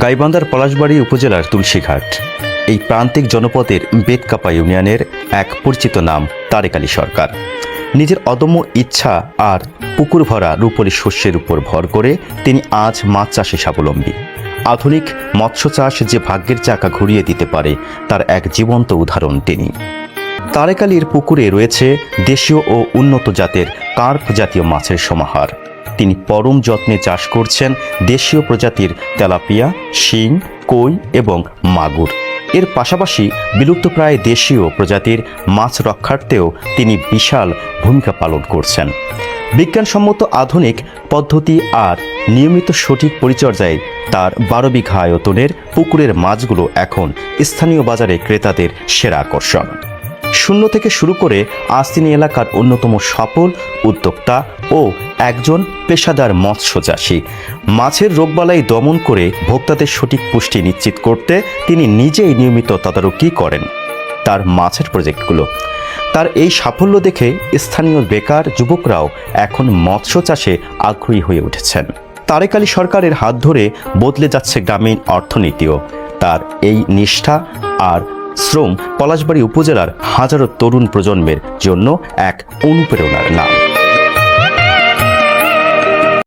গাইবান্ধার পলাশবাড়ী উপজেলার তুলসীঘাট এই প্রান্তিক জনপদের বেতকাপা ইউনিয়নের এক পরিচিত নাম তারেক আলী সরকার। নিজের অদম্য ইচ্ছা আর পুকুর ভরা রূপলি শস্যের উপর ভর করে তিনি আজ মাছ চাষে স্বাবলম্বী। আধুনিক মৎস্য চাষ যে ভাগ্যের চাকা ঘুরিয়ে দিতে পারে তার এক জীবন্ত উদাহরণ তিনি। তারেক আলীর পুকুরে রয়েছে দেশীয় ও উন্নত জাতের কার্প জাতীয় মাছের সমাহার। তিনি পরম যত্নে চাষ করছেন দেশীয় প্রজাতির তেলাপিয়া, শিং, কই এবং মাগুর। এর পাশাপাশি বিলুপ্তপ্রায় দেশীয় প্রজাতির মাছ রক্ষার্থেও তিনি বিশাল ভূমিকা পালন করছেন। বিজ্ঞানসম্মত আধুনিক পদ্ধতি আর নিয়মিত সঠিক পরিচর্যায় তার 12 বিঘা আয়তনের পুকুরের মাছগুলো এখন স্থানীয় বাজারে ক্রেতাদের সেরা আকর্ষণ। শূন্য থেকে শুরু করে আজ তিনি এলাকার অন্যতম সফল উদ্যোক্তা ও একজন পেশাদার মৎস্য চাষী। মাছের রোগবালাই দমন করে ভোক্তাদের সঠিক পুষ্টি নিশ্চিত করতে তিনি নিজেই নিয়মিত তদারকি করেন তার মাছের প্রজেক্টগুলো। তার এই সাফল্য দেখে স্থানীয় বেকার যুবকরাও এখন মৎস্য চাষে আগ্রহী হয়ে উঠেছেন। তারেক আলী সরকারের হাত ধরে বদলে যাচ্ছে গ্রামীণ অর্থনীতিও। তার এই নিষ্ঠা আর শ্রম পলাশবাড়ী উপজেলার হাজারো তরুণ প্রজন্মের জন্য এক অনুপ্রেরণার নাম।